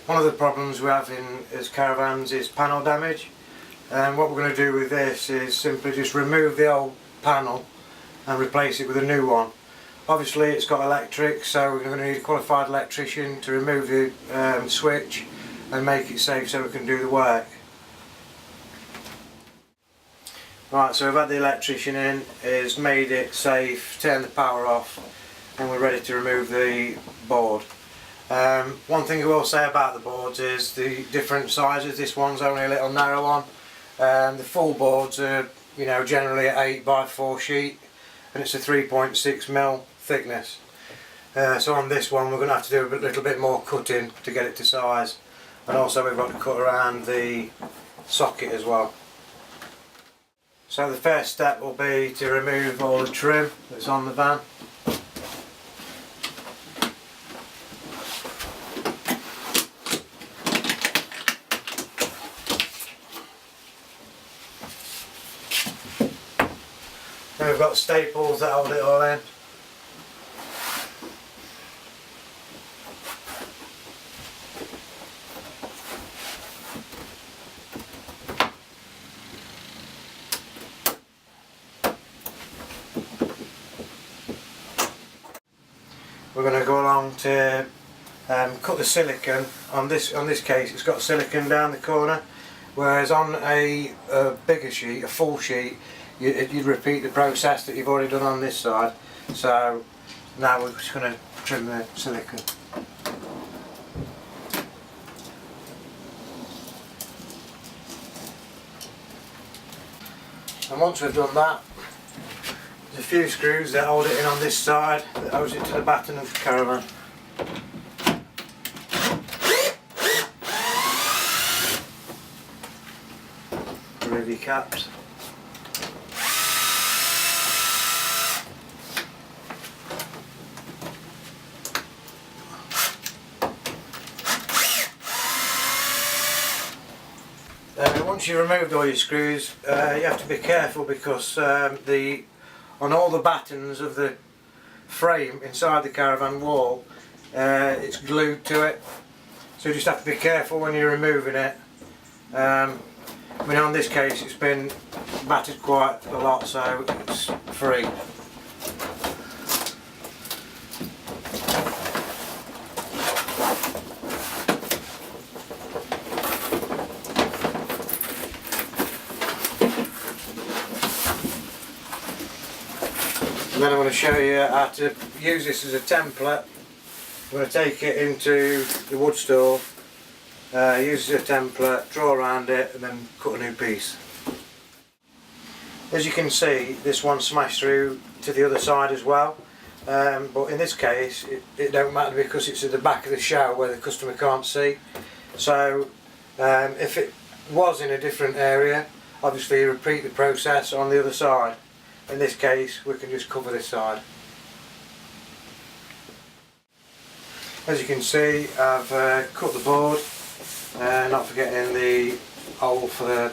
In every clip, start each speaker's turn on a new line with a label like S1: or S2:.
S1: One of the problems we have as caravans is panel damage, and what we're going to do with this is simply just remove the old panel and replace it with a new one. Obviously it's got electric, so we're going to need a qualified electrician to remove the switch and make it safe so we can do the work. Right, so we've had the electrician in, he's made it safe, turned the power off, and we're ready to remove the board. One thing I will say about the boards is the different sizes. This one's only a little narrow one. The full boards are, generally an 8x4 sheet, and it's a 3.6mm thickness. So on this one we're going to have to do a little bit more cutting to get it to size, and also we've got to cut around the socket as well. So the first step will be to remove all the trim that's on the van. Then we've got staples that hold it all in. We're going to go along to cut the silicone. On this case it's got silicone down the corner, whereas on a bigger sheet, a full sheet, you'd repeat the process that you've already done on this side. So now we're just going to trim the silicone. And once we've done that, there's a few screws that hold it in on this side that holds it to the batten of the caravan. Remove your caps. Once you've removed all your screws, you have to be careful because on all the battens of the frame inside the caravan wall, it's glued to it, so you just have to be careful when you're removing it. On this case it's been battered quite a lot, so it's free. And then I'm going to show you how to use this as a template. I'm going to take it into the wood store, use it as a template, draw around it and then cut a new piece. As you can see, this one smashed through to the other side as well, but in this case it don't matter because it's at the back of the shower where the customer can't see. So if it was in a different area, obviously you repeat the process on the other side. In this case we can just cover this side. As you can see, I've cut the board, not forgetting the hole for the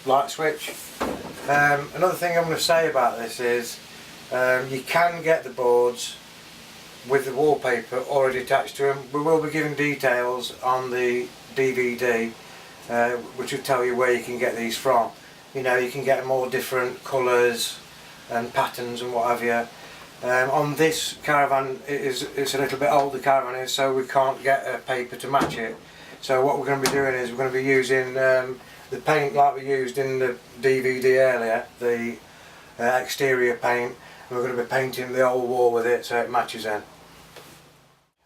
S1: light switch. Another thing I'm going to say about this is you can get the boards with the wallpaper already attached to them. We will be giving details on the DVD which will tell you where you can get these from. You can get them all different colours and patterns and what have you. On this caravan it's a little bit older caravan, so we can't get a paper to match it. So what we're going to be doing is we're going to be using the paint like we used in the DVD earlier, the exterior paint, and we're going to be painting the whole wall with it so it matches in.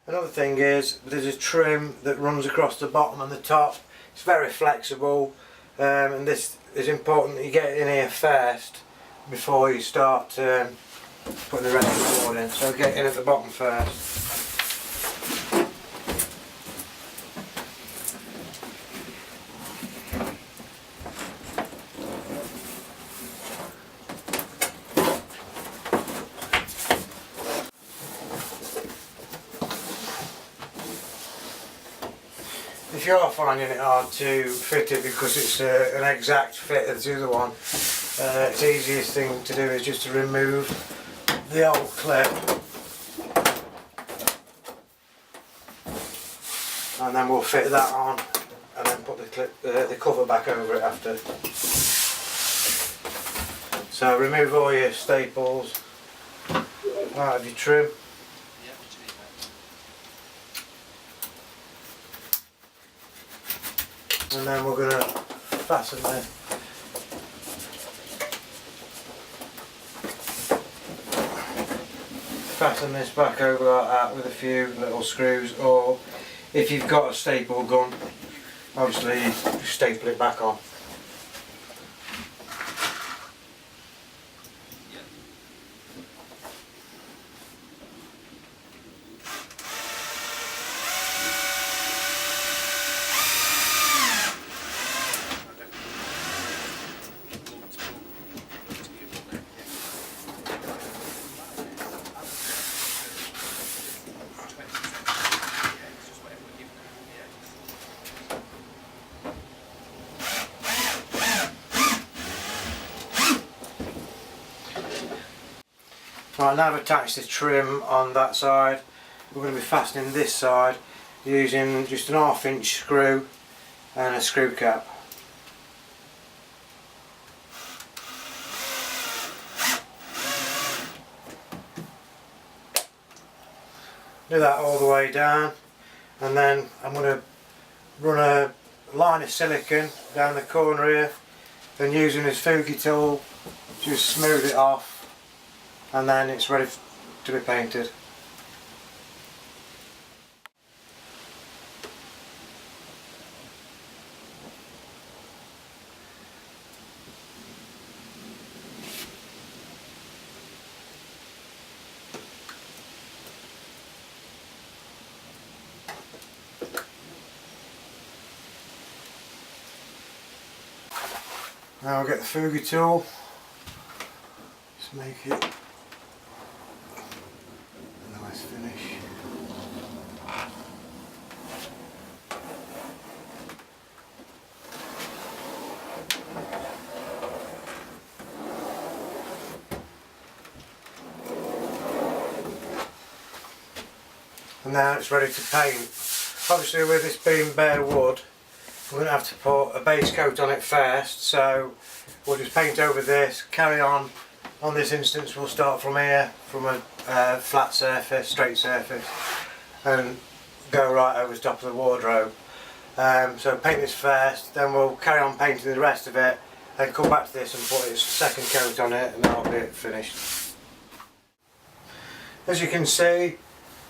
S1: Another thing is there's a trim that runs across the bottom and the top. It's very flexible, and this is important that you get it in here first before you start putting the rest of the board in. So get in at the bottom first. If you are finding it hard to fit it because it's an exact fit as the other one, it's the easiest thing to do is just to remove the old clip and then we'll fit that on and then put the cover back over it after. So remove all your staples out of your trim. And then we're going to fasten this back over like that with a few little screws, or if you've got a staple gun, obviously you staple it back on. Right, now I've attached the trim on that side, we're going to be fastening this side using just an 1/2 inch screw and a screw cap. Do that all the way down, and then I'm going to run a line of silicone down the corner here, and using this fugi tool just smooth it off, and then it's ready to be painted. Now I'll get the fugi tool, just make it a nice finish. And now it's ready to paint. Obviously with this being bare wood, we're going to have to put a base coat on it first, so we'll just paint over this, carry on. On this instance we'll start from here, from a flat surface, straight surface, and go right over the top of the wardrobe. So paint this first, then we'll carry on painting the rest of it, then come back to this and put its second coat on it, and that'll be it finished. As you can see,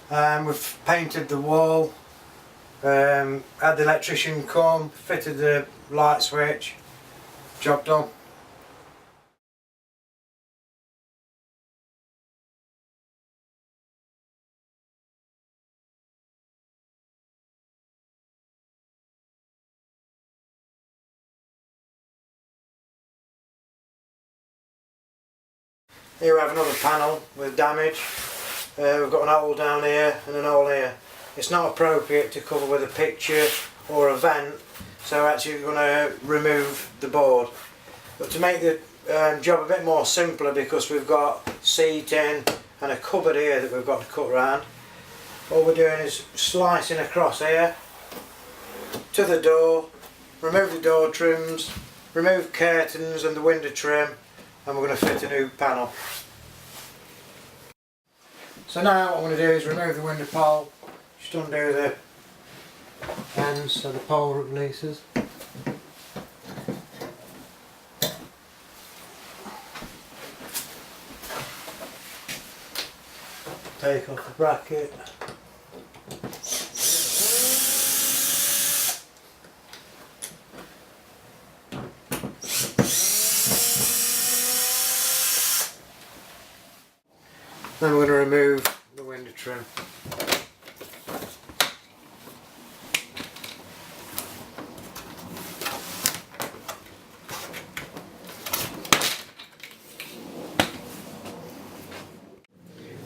S1: we've painted the wall. Had the electrician come, fitted the light switch, job done. Here we have another panel with damage. We've got an hole down here and an hole here. It's not appropriate to cover with a picture or a vent, so actually we're going to remove the board. But to make the job a bit more simpler, because we've got seating and a cupboard here that we've got to cut around, all we're doing is slicing across here to the door, remove the door trims, remove curtains and the window trim, and we're going to fit a new panel. So now what I'm going to do is remove the window pole, just undo the ends so the pole releases. Take off the bracket. Then we're going to remove the window trim.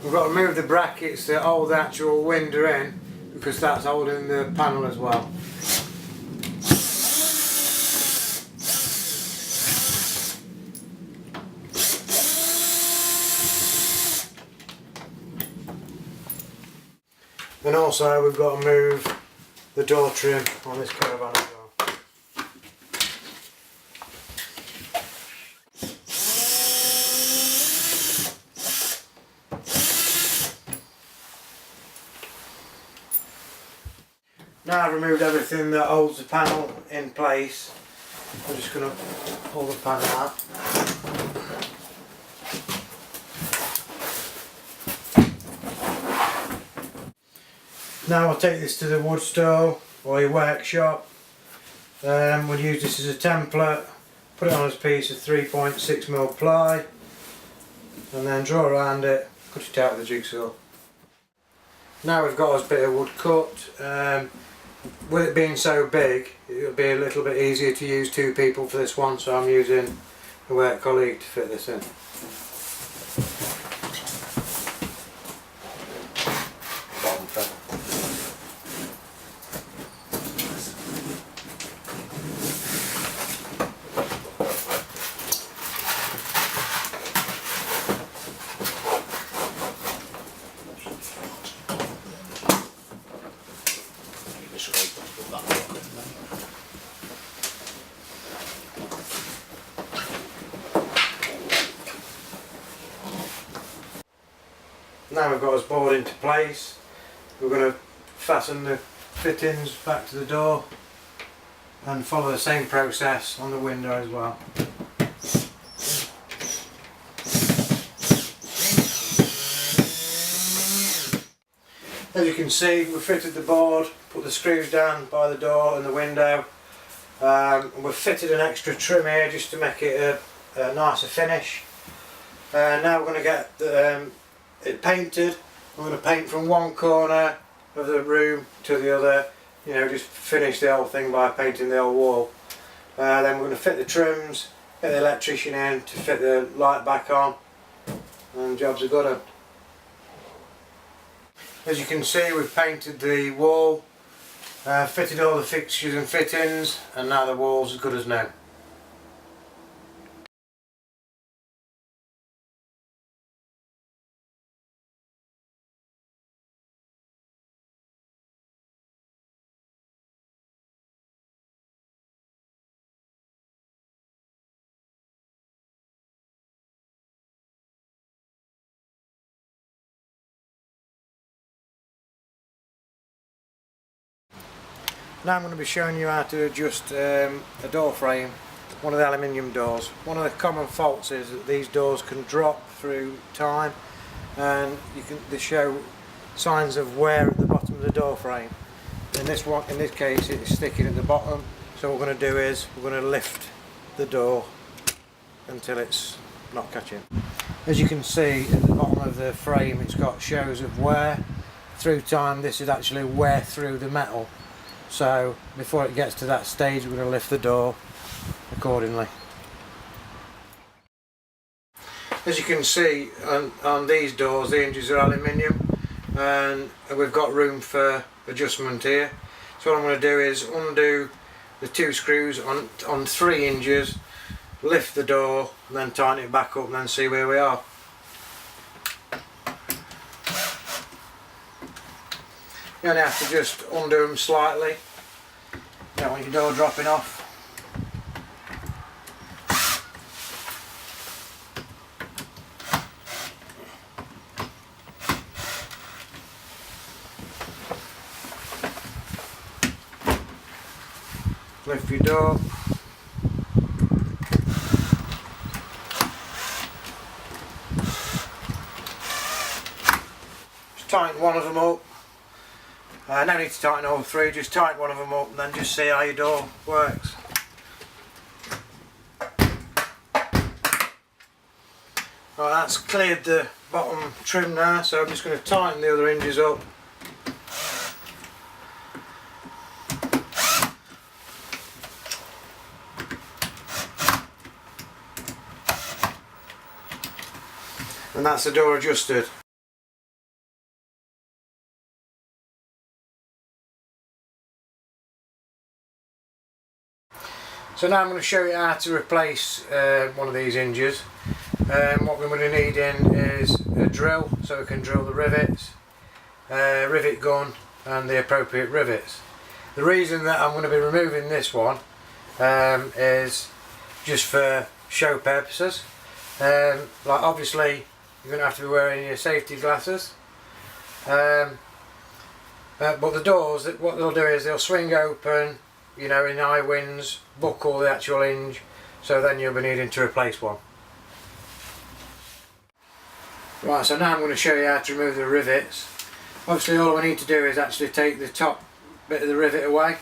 S1: We've got to remove the brackets that hold the actual window in, because that's holding the panel as well. And also we've got to move the door trim on this caravan as well. Now I've removed everything that holds the panel in place, I'm just going to pull the panel out. Now I'll take this to the wood store or your workshop. We'll use this as a template, put it on as a piece of 3.6mm ply and then draw around it, cut it out with a jigsaw. Now we've got us bit of wood cut. With it being so big, it'll be a little bit easier to use two people for this one, so I'm using a work colleague to fit this in. Now we've got us board into place, we're going to fasten the fittings back to the door and follow the same process on the window as well. As you can see, we've fitted the board, put the screws down by the door and the window. We've fitted an extra trim here just to make it a nicer finish. Now we're going to get it painted. I'm going to paint from one corner of the room to the other, you know, just finish the whole thing by painting the whole wall. Then we're going to fit the trims, get the electrician in to fit the light back on, and jobs are good. As you can see, we've painted the wall, fitted all the fixtures and fittings, and now the wall's as good as new. Now I'm going to be showing you how to adjust a door frame, one of the aluminium doors. One of the common faults is that these doors can drop through time, and they show signs of wear at the bottom of the door frame. In this case it's sticking at the bottom, so what we're going to do is we're going to lift the door until it's not catching. As you can see at the bottom of the frame, it's got shows of wear through time. This is actually wear through the metal. So before it gets to that stage, we're going to lift the door accordingly. As you can see on these doors, the hinges are aluminium, and we've got room for adjustment here. So what I'm going to do is undo the two screws on 3 hinges, lift the door, and then tighten it back up, and then see where we are. You only have to just undo them slightly. You don't want your door dropping off. Lift your door. Just tighten one of them up. No need to tighten all 3, just tighten one of them up and then just see how your door works. Right, that's cleared the bottom trim now, so I'm just going to tighten the other hinges up. And that's the door adjusted. So now I'm going to show you how to replace one of these hinges. What we're going to need in is a drill, so we can drill the rivets, rivet gun and the appropriate rivets. The reason that I'm going to be removing this one is just for show purposes. Like obviously you're going to have to be wearing your safety glasses, but the doors, what they'll do is they'll swing open, you know, in high winds, buckle the actual hinge, so then you'll be needing to replace one. Right, so now I'm going to show you how to remove the rivets. Obviously all we need to do is actually take the top bit of the rivet away.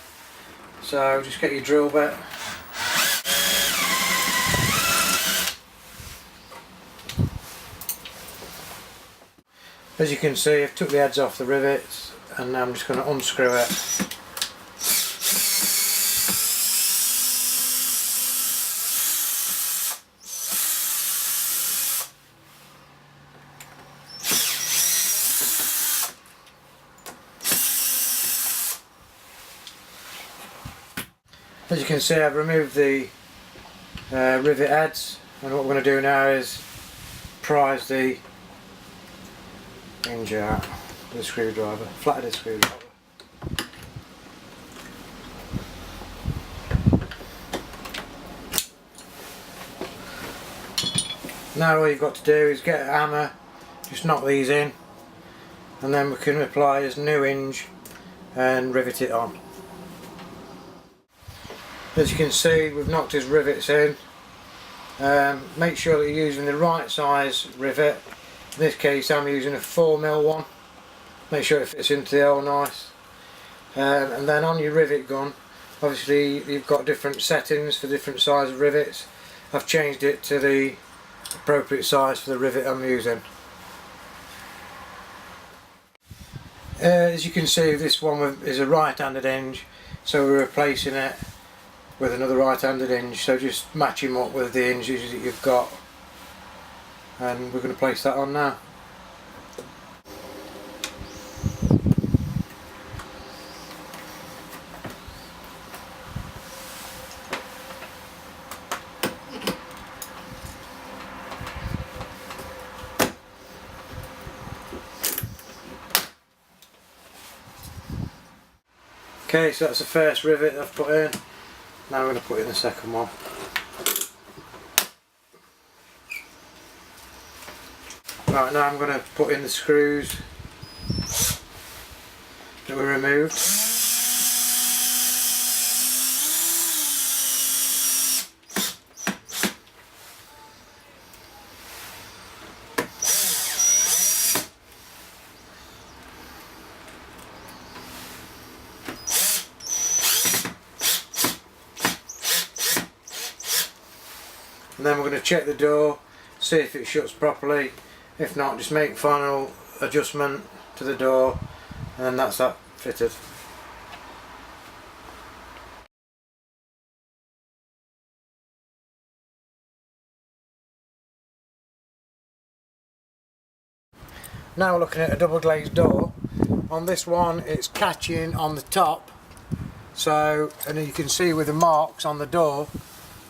S1: So just get your drill bit. As you can see, I've took the heads off the rivets and now I'm just going to unscrew it. As you can see, I've removed the rivet heads, and what we're going to do now is prise the hinge out with a screwdriver, flathead screwdriver. Now all you've got to do is get a hammer, just knock these in, and then we can apply this new hinge and rivet it on. As you can see, we've knocked his rivets in. Make sure that you're using the right size rivet. In this case I'm using a 4mm one. Make sure it fits into the hole nice. And then on your rivet gun, obviously you've got different settings for different size of rivets. I've changed it to the appropriate size for the rivet I'm using. As you can see, this one is a right-handed hinge, so we're replacing it with another right-handed hinge, so just match him up with the hinges that you've got, and we're going to place that on now. Okay, so that's the first rivet I've put in. Now I'm going to put in the second one. Right, now I'm going to put in the screws that we removed. And then we're going to check the door, see if it shuts properly. If not, just make final adjustment to the door, and that's that fitted. Now we're looking at a double glazed door. On this one it's catching on the top, so, and you can see with the marks on the door.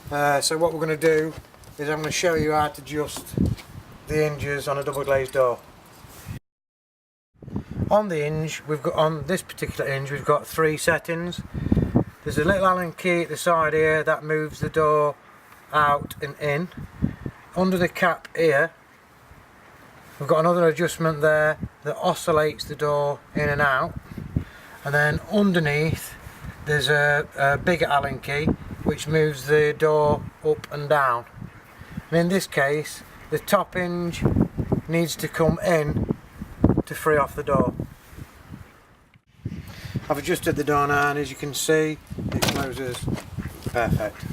S1: So what we're going to do is I'm going to show you how to adjust the hinges on a double glazed door. On the hinge, on this particular hinge we've got 3 settings. There's a little Allen key at the side here that moves the door out and in. Under the cap here we've got another adjustment there that oscillates the door in and out, and then underneath there's a bigger Allen key which moves the door up and down. And in this case the top hinge needs to come in to free off the door. I've adjusted the door now, and as you can see it closes perfect.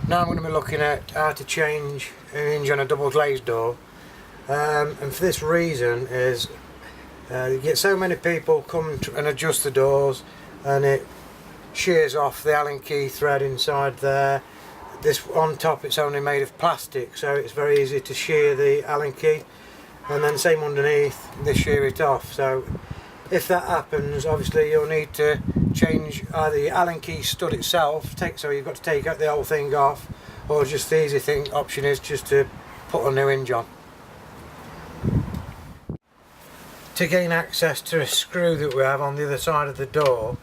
S1: Now I'm going to be looking at how to change an hinge on a double glazed door, and for this reason is you get so many people come and adjust the doors and it shears off the Allen key thread inside there. This on top, it's only made of plastic, so it's very easy to shear the Allen key, and then same underneath, they shear it off. So if that happens, obviously you'll need to change either the Allen key stud itself, so you've got to take the whole thing off, or just the easy option is just to put a new hinge on. To gain access to a screw that we have on the other side of the door,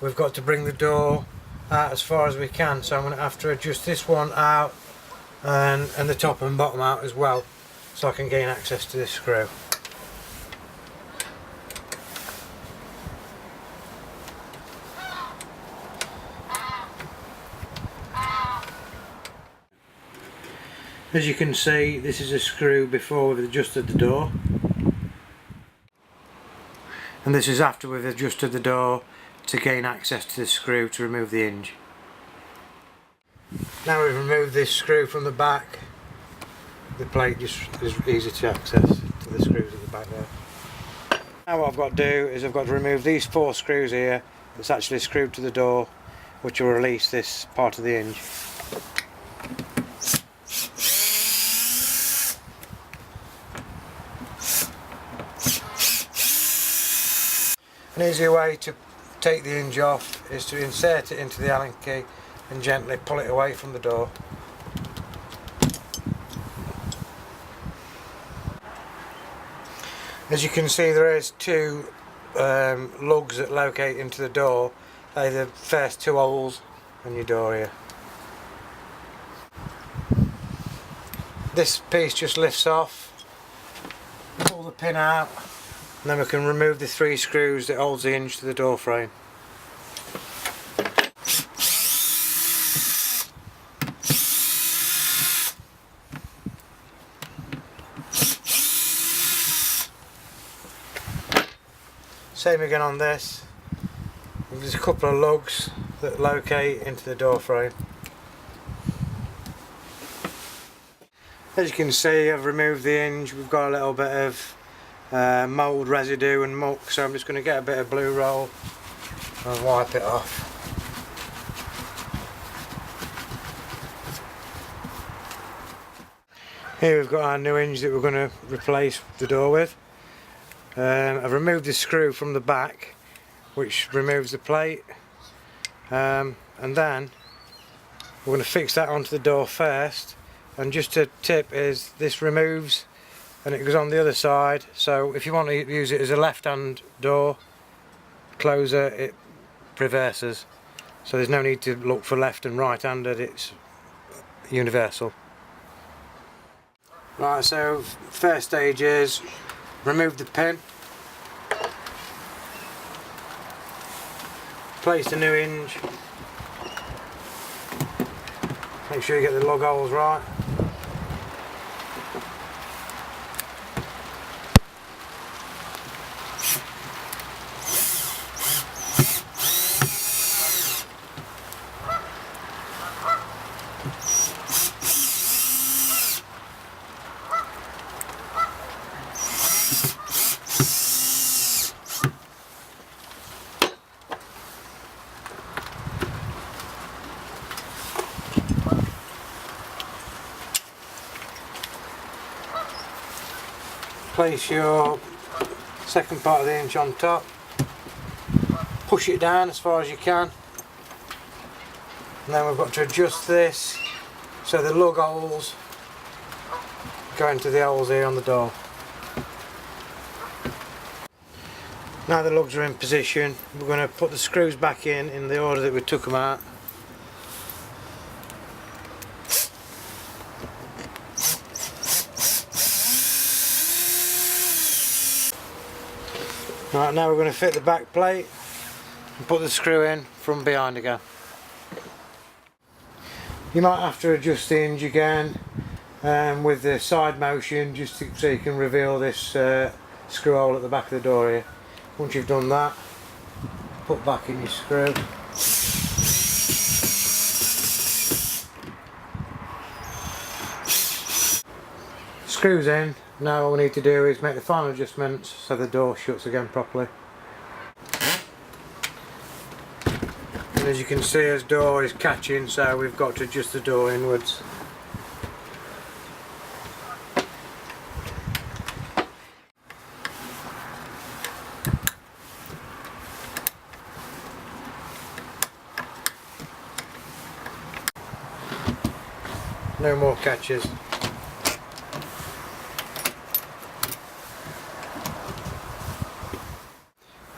S1: we've got to bring the door out as far as we can, so I'm going to have to adjust this one out and the top and bottom out as well, so I can gain access to this screw. As you can see, this is a screw before we've adjusted the door, and this is after we've adjusted the door to gain access to the screw to remove the hinge. Now we've removed this screw from the back, the plate just is easy to access to the screws at the back there. Now what I've got to do is I've got to remove these 4 screws here that's actually screwed to the door, which will release this part of the hinge. An easier way to take the hinge off is to insert it into the Allen key and gently pull it away from the door. As you can see, there is 2 lugs that locate into the door. They're the first 2 holes in your door here. This piece just lifts off, pull the pin out, and then we can remove the 3 screws that holds the hinge to the door frame. Same again on this. There's a couple of lugs that locate into the door frame. As you can see, I've removed the hinge. We've got a little bit of mould residue and muck, so I'm just going to get a bit of blue roll and wipe it off. Here we've got our new hinge that we're going to replace the door with. I've removed the screw from the back, which removes the plate, and then we're going to fix that onto the door first. And just a tip is this removes and it goes on the other side, so if you want to use it as a left-hand door closer, it reverses, so there's no need to look for left and right-handed, it's universal. Right, so first stage is remove the pin, place the new hinge, make sure you get the lug holes right. Place your second part of the hinge on top, push it down as far as you can, and then we've got to adjust this so the lug holes go into the holes here on the door. Now the lugs are in position, we're going to put the screws back in the order that we took them out. Right, now we're going to fit the back plate and put the screw in from behind again. You might have to adjust the hinge again with the side motion, just so you can reveal this screw hole at the back of the door here. Once you've done that, put back in your screw. Screws in. Now all we need to do is make the final adjustments so the door shuts again properly. And as you can see, this door is catching, so we've got to adjust the door inwards. no more catches.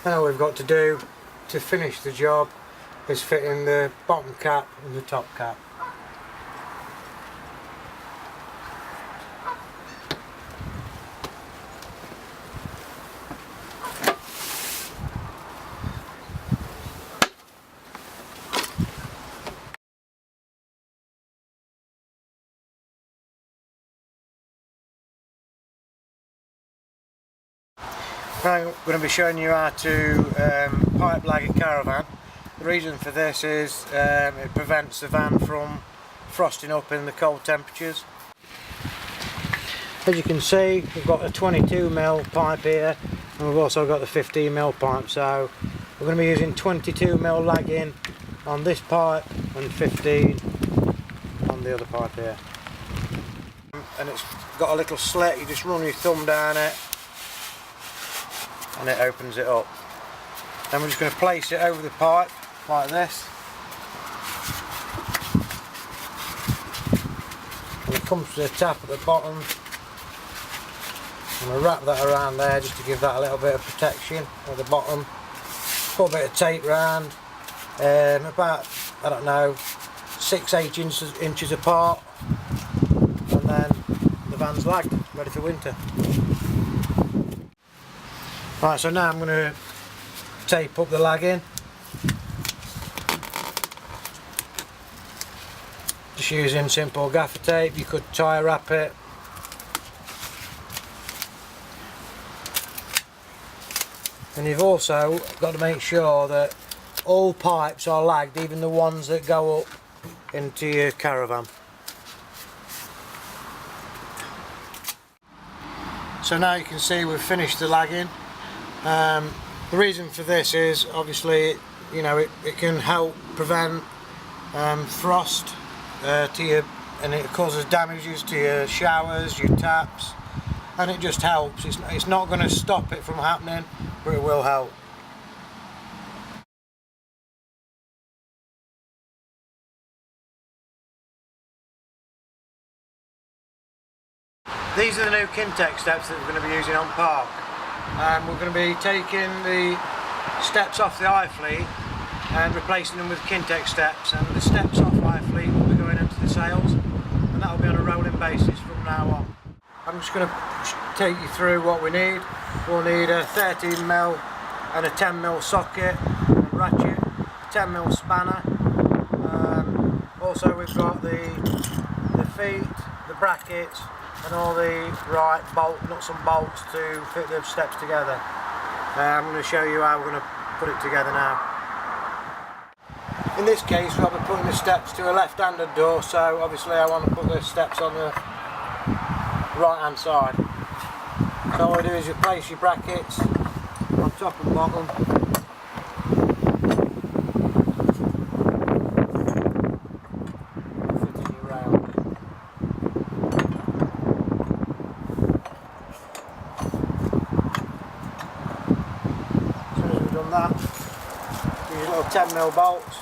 S1: Now all we've got to do to finish the job is fit in the bottom cap and the top cap. I'm going to be showing you how to pipe lag a caravan. The reason for this is it prevents the van from frosting up in the cold temperatures. As you can see, we've got a 22mm pipe here, and we've also got the 15mm pipe, so we're going to be using 22mm lagging on this pipe and 15 on the other pipe here. And it's got a little slit, you just run your thumb down it and it opens it up. Then we're just going to place it over the pipe like this, and it comes to the tap at the bottom. I'm going to wrap that around there just to give that a little bit of protection at the bottom. Put a bit of tape round, about, I don't know, 6-8 inches apart, and then the van's lagged, ready for winter. Right, so now I'm going to tape up the lagging. Just using simple gaffer tape. You could tie wrap it. And you've also got to make sure that all pipes are lagged, even the ones that go up into your caravan. So now you can see we've finished the lagging. The reason for this is obviously, you know, it can help prevent frost to your, and it causes damages to your showers, your taps, and it just helps. It's not going to stop it from happening, but it will help. These are the new Kintex steps that we're going to be using on park. We're going to be taking the steps off the iFleet and replacing them with Kintex steps, and the steps off iFleet will be going into the sails, and that will be on a rolling basis from now on. I'm just going to take you through what we need. We'll need a 13mm and a 10mm socket and ratchet, a 10mm spanner. Also we've got the feet, the brackets, and all the right nuts and bolts to fit the steps together. I'm going to show you how we're going to put it together now. In this case I'll be putting the steps to a left-handed door, so obviously I want to put the steps on the right-hand side. So all I do is you place your brackets on top and bottom. That. These little 10mm bolts.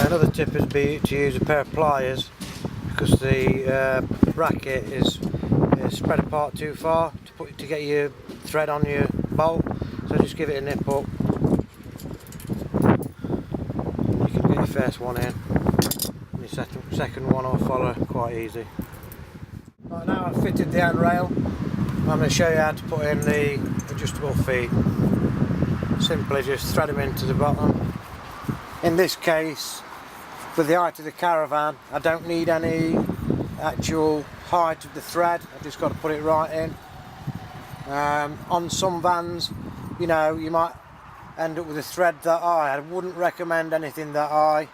S1: Another tip would be to use a pair of pliers, because the bracket is spread apart too far to get your thread on your bolt. So just give it a nip up. First one in, and your second one will follow quite easy. Right, now I've fitted the handrail, I'm going to show you how to put in the adjustable feet. Simply just thread them into the bottom. In this case, with the height of the caravan, I don't need any actual height of the thread, I've just got to put it right in. On some vans, you know, you might end up with a thread that high. I wouldn't recommend anything that high.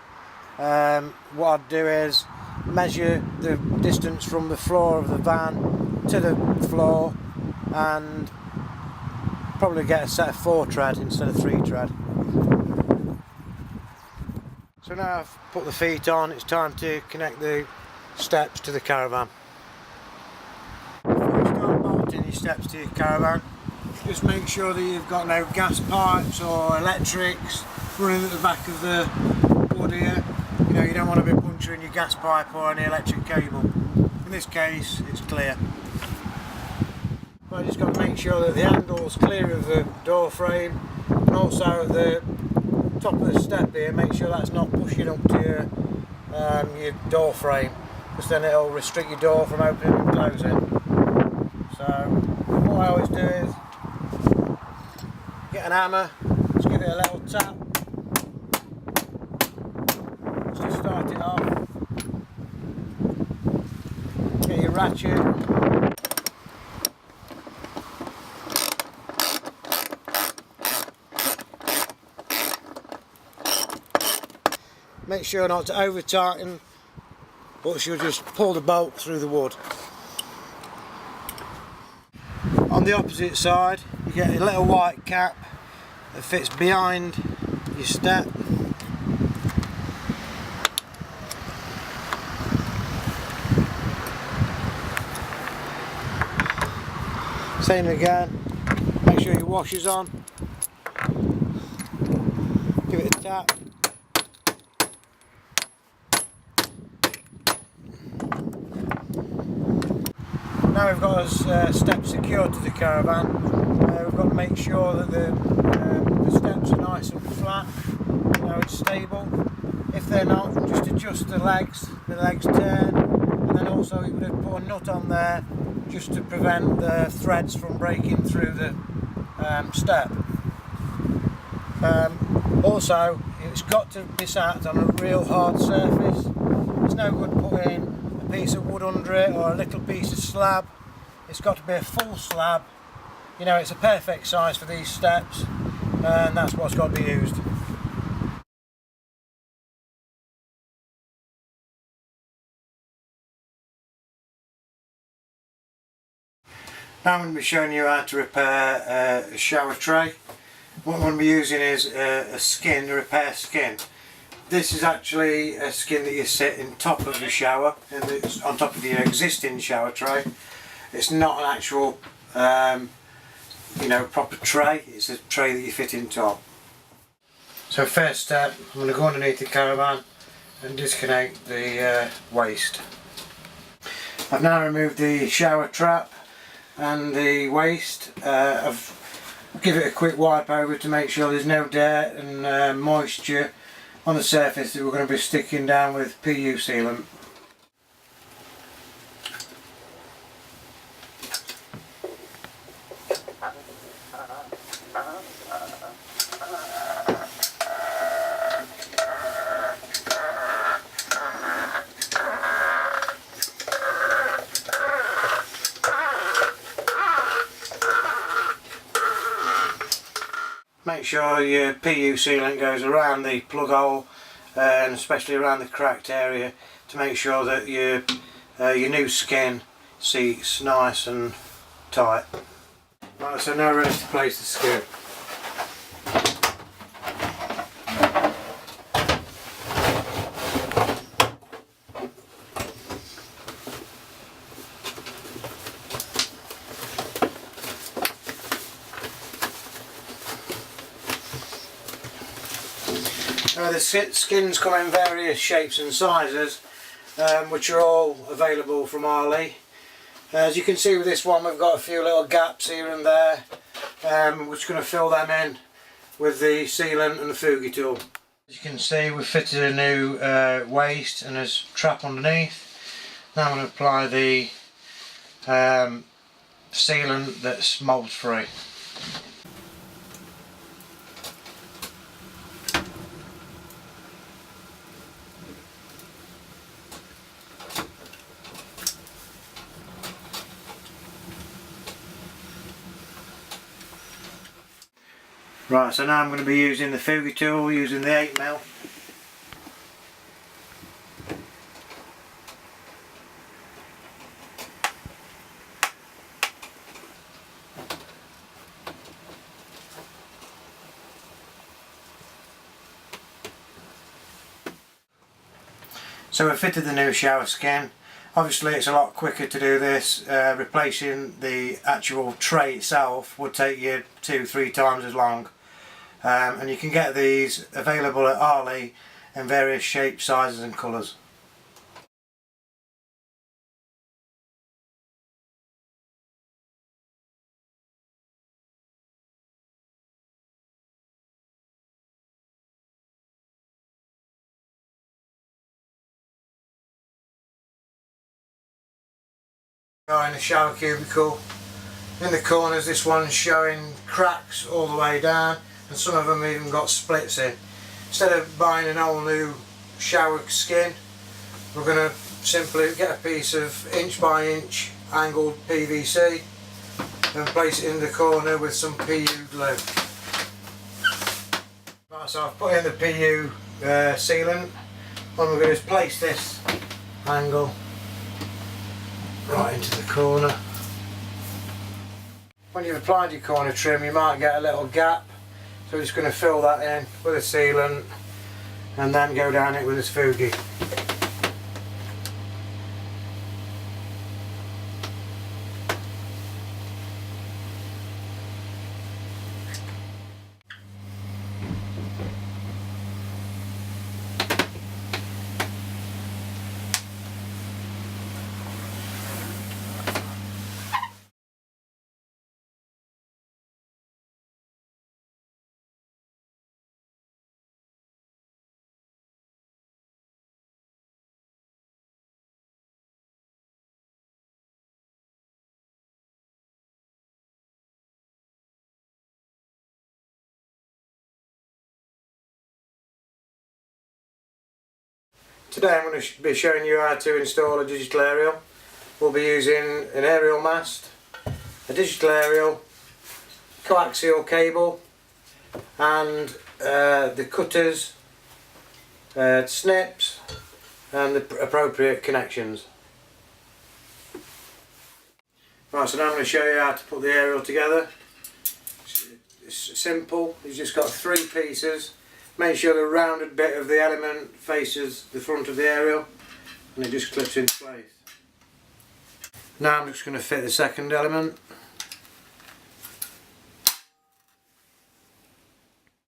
S1: What I'd do is measure the distance from the floor of the van to the floor, and probably get a set of 4 tread instead of 3 tread. So now I've put the feet on, it's time to connect the steps to the caravan. Before you start your steps to your caravan. Just make sure that you've got no gas pipes or electrics running at the back of the wood here. You know, you don't want to be puncturing your gas pipe or any electric cable. In this case, it's clear. But I just got to make sure that the handle's clear of the door frame, and also at the top of the step here, make sure that's not pushing up to your door frame, because then it'll restrict your door from opening and closing. So what I always do is get an hammer, just give it a little tap, just to start it off. Get your ratchet. Make sure not to over tighten, but you'll just pull the bolt through the wood. On the opposite side, you get a little white cap that fits behind your step. Same again, make sure your washer's on, give it a tap. Now we've got our steps secured to the caravan, we've got to make sure that the steps are nice and flat, you know, it's stable. If they're not, just adjust the legs turn, and then also you would have put a nut on there just to prevent the threads from breaking through the step. Also, it's got to be sat on a real hard surface. It's no good putting a piece of wood under it or a little piece of slab. It's got to be a full slab. You know, it's a perfect size for these steps, and that's what's got to be used. Now I'm going to be showing you how to repair a shower tray. What I'm going to be using is a skin, a repair skin. This is actually a skin that you sit in top of the shower, and it's on top of your existing shower tray. It's not an actual, you know, proper tray. It's a tray that you fit in top. So first step, I'm going to go underneath the caravan and disconnect the waste. I've now removed the shower trap and the waste. I've give it a quick wipe over to make sure there's no dirt and moisture on the surface that we're going to be sticking down with PU sealant. Make sure your PU sealant goes around the plug hole and especially around the cracked area to make sure that your new skin seats nice and tight. Right, so now ready to place the skin. The skins come in various shapes and sizes, which are all available from Ali. As you can see with this one, we've got a few little gaps here and there. We're just going to fill them in with the sealant and the fugi tool. As you can see, we've fitted a new waist and there's a trap underneath. Now I'm going to apply the sealant that's mold free. Right, so now I'm going to be using the fugi tool, using the 8mm. So we've fitted the new shower skin. Obviously it's a lot quicker to do this. Replacing the actual tray itself would take you 2-3 times as long. And you can get these available at Arley in various shapes, sizes and colours. In the shower cubicle, in the corners this one's showing cracks all the way down, and some of them even got splits in. Instead of buying an whole new shower skin, we're going to simply get a piece of inch by inch angled PVC and place it in the corner with some PU glue. Right, so I've put in the PU sealant, and we're going to place this angle right into the corner. When you've applied your corner trim, you might get a little gap, so we're just going to fill that in with a sealant and then go down it with a spoogie. Today I'm going to be showing you how to install a digital aerial. We'll be using an aerial mast, a digital aerial, coaxial cable and the cutters, snips and the appropriate connections. Right, so now I'm going to show you how to put the aerial together. It's simple, you've just got 3 pieces. Make sure the rounded bit of the element faces the front of the aerial and it just clips into place. Now I'm just going to fit the second element.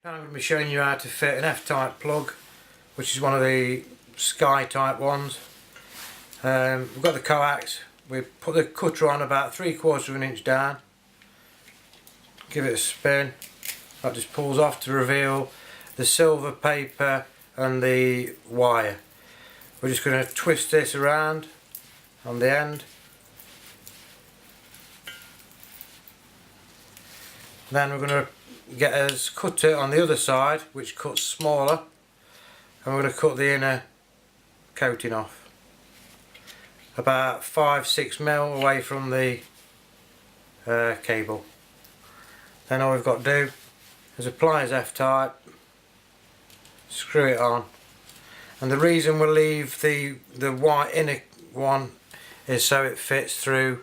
S1: Now I'm going to be showing you how to fit an F-type plug, which is one of the Sky type ones. We've got the coax, we put the cutter on about 3/4 of an inch down, give it a spin, that just pulls off to reveal the silver paper and the wire. We're just going to twist this around on the end. Then we're going to get a cutter on the other side which cuts smaller, and we're going to cut the inner coating off about 5-6 mil away from the cable. Then all we've got to do is apply his F-type, screw it on, and the reason we'll leave the white inner one is so it fits through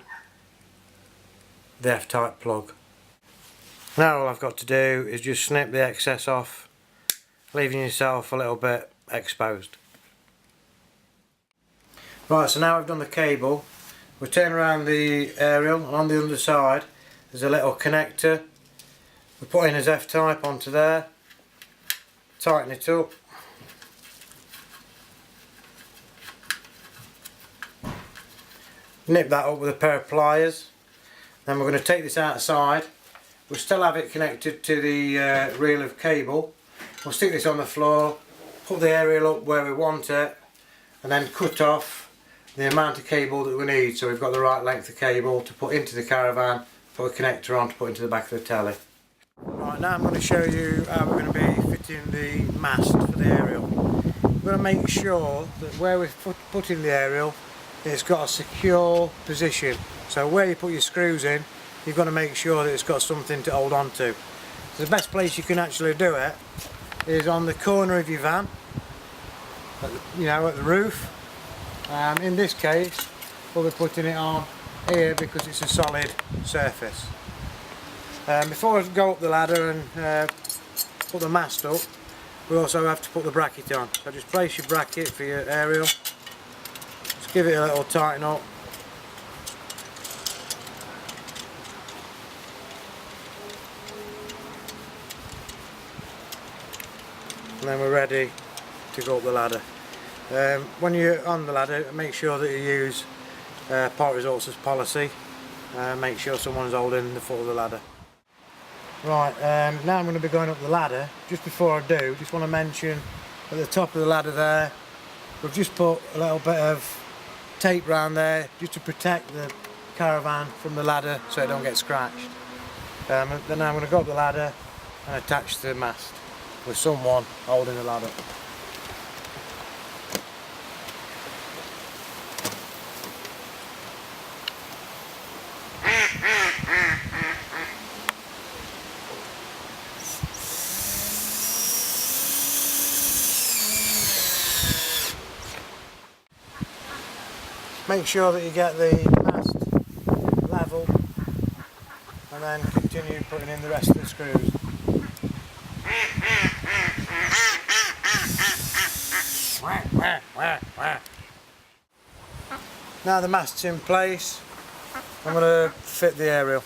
S1: the F-type plug. Now all I've got to do is just snip the excess off, leaving yourself a little bit exposed. Right, so now I've done the cable, we'll turn around the aerial, and on the underside there's a little connector. We're putting his F-type onto there, tighten it up, nip that up with a pair of pliers. Then we're going to take this outside. We'll still have it connected to the reel of cable. We'll stick this on the floor, put the aerial up where we want it, and then cut off the amount of cable that we need, so we've got the right length of cable to put into the caravan, put a connector on to put into the back of the telly. Right, now I'm going to show you how we're going to be fitting the mast for the aerial. We're going to make sure that where we're putting the aerial, it's got a secure position. So where you put your screws in, you've got to make sure that it's got something to hold on to. So the best place you can actually do it is on the corner of your van, at the roof. In this case, we'll be putting it on here because it's a solid surface. Before I go up the ladder and put the mast up, we also have to put the bracket on. So just place your bracket for your aerial, just give it a little tighten up. And then we're ready to go up the ladder. When you're on the ladder, make sure that you use Part Resources policy. Make sure someone's holding the foot of the ladder. Right, now I'm going to be going up the ladder. Just before I do, just want to mention at the top of the ladder there, we've just put a little bit of tape around there just to protect the caravan from the ladder so it don't get scratched. Then I'm going to go up the ladder and attach to the mast with someone holding the ladder. Make sure that you get the mast level and then continue putting in the rest of the screws. Now the mast's in place, I'm going to fit the aerial.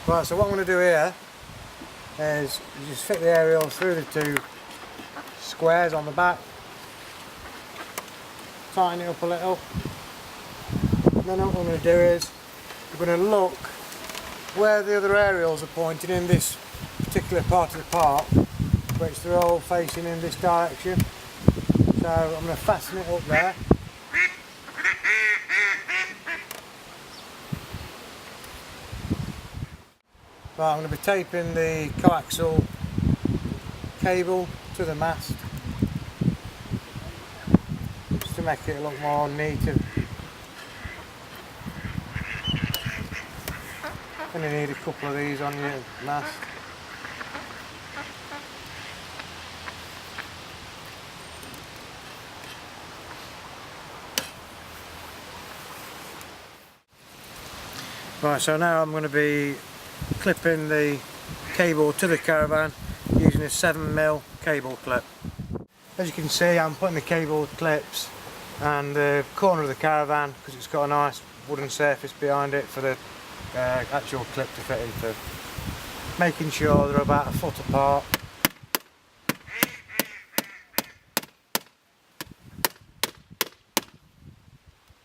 S1: Right, so what I'm going to do here is just fit the aerial through the two squares on the back. Tighten it up a little, and then what I'm going to do is we're going to look where the other aerials are pointing in this particular part of the park, which they're all facing in this direction. So I'm going to fasten it up there. Right, I'm going to be taping the coaxial cable to the mast, to make it look more neat. And you need a couple of these on your mast. Right, so now I'm going to be clipping the cable to the caravan using a 7mm cable clip. As you can see, I'm putting the cable clips and the corner of the caravan because it's got a nice wooden surface behind it for the actual clip to fit into. Making sure they're about a foot apart.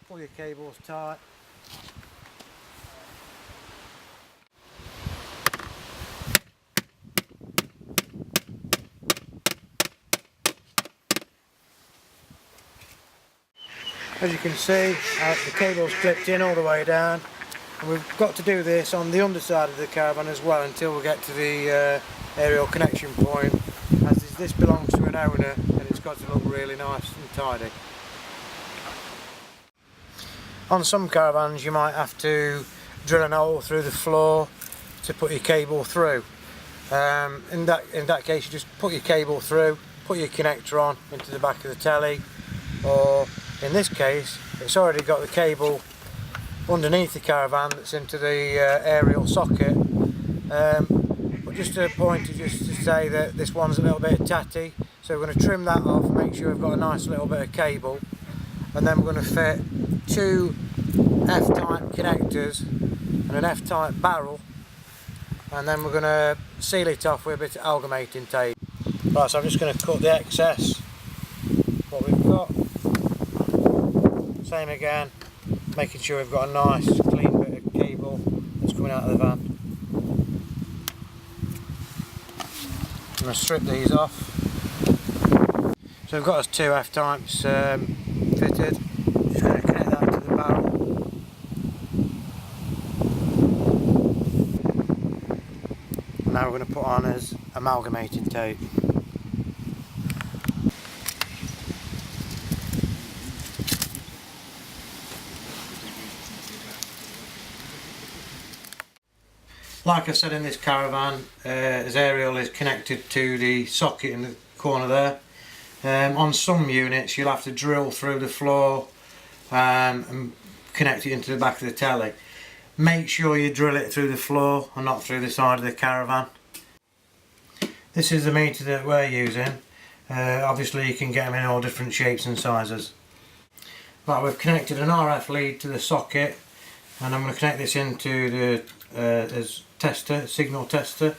S1: Pull your cables tight. As you can see, the cable's clipped in all the way down, and we've got to do this on the underside of the caravan as well until we get to the aerial connection point, as this belongs to an owner and it's got to look really nice and tidy. On some caravans you might have to drill a hole through the floor to put your cable through. In that case you just put your cable through, put your connector on into the back of the telly, or in this case it's already got the cable underneath the caravan that's into the aerial socket, but just a point just to say that this one's a little bit tatty, so we're going to trim that off and make sure we've got a nice little bit of cable, and then we're going to fit two F-type connectors and an F-type barrel, and then we're going to seal it off with a bit of amalgamating tape. Right, so I'm just going to cut the excess, what we've got. Same again, making sure we've got a nice clean bit of cable that's coming out of the van. I'm going to strip these off. So we've got us two F-types fitted. Just going to connect that to the barrel. And now we're going to put on as amalgamating tape. Like I said, in this caravan, this aerial is connected to the socket in the corner there. On some units you'll have to drill through the floor and connect it into the back of the telly. Make sure you drill it through the floor and not through the side of the caravan. This is the meter that we're using. Obviously you can get them in all different shapes and sizes. Right, we've connected an RF lead to the socket, and I'm going to connect this into the signal tester,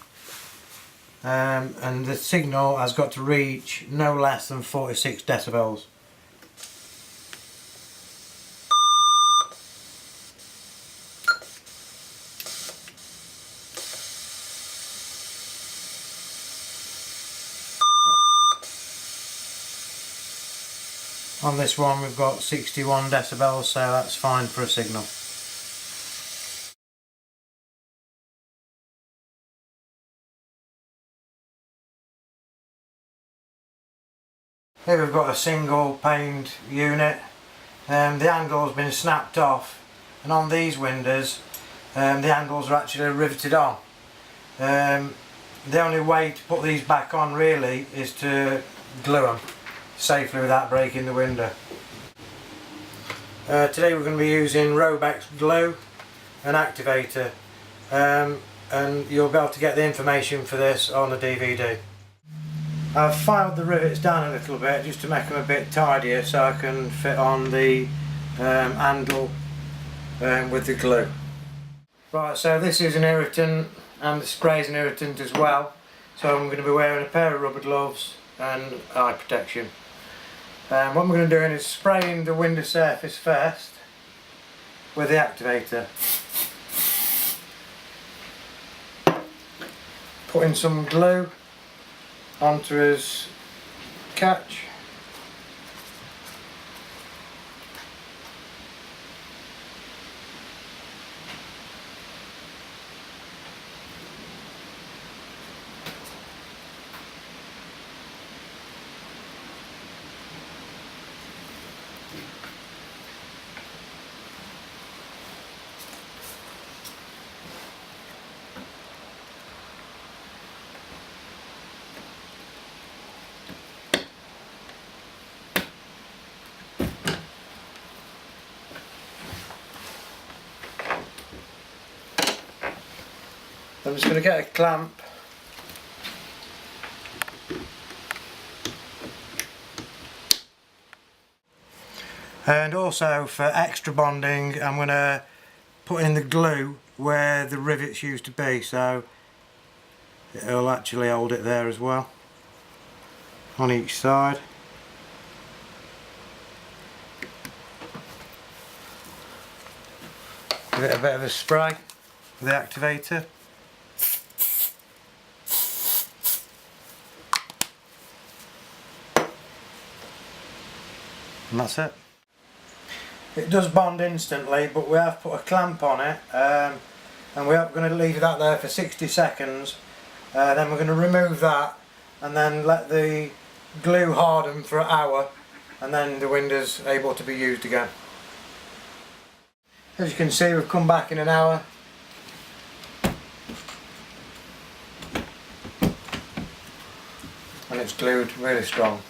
S1: and the signal has got to reach no less than 46 decibels. On this one we've got 61 decibels, so that's fine for a signal. Here we've got a single paned unit. The handle's been snapped off, and on these windows the handles are actually riveted on. The only way to put these back on really is to glue them safely without breaking the window. Today we're going to be using Robex glue and activator, and you'll be able to get the information for this on the DVD. I've filed the rivets down a little bit just to make them a bit tidier so I can fit on the handle with the glue. Right, so this is an irritant, and the spray is an irritant as well, so I'm going to be wearing a pair of rubber gloves and eye protection. What I'm going to do is spraying the window surface first with the activator. Putting some glue onto his catch. I'm just going to get a clamp and also for extra bonding I'm going to put in the glue where the rivets used to be, so it'll actually hold it there as well on each side. Give it a bit of a spray with the activator. And that's it. It does bond instantly, but we have put a clamp on it, and we're going to leave that there for 60 seconds. Then we're going to remove that and then let the glue harden for an hour, and then the window's able to be used again. As you can see, we've come back in an hour. And it's glued really strong.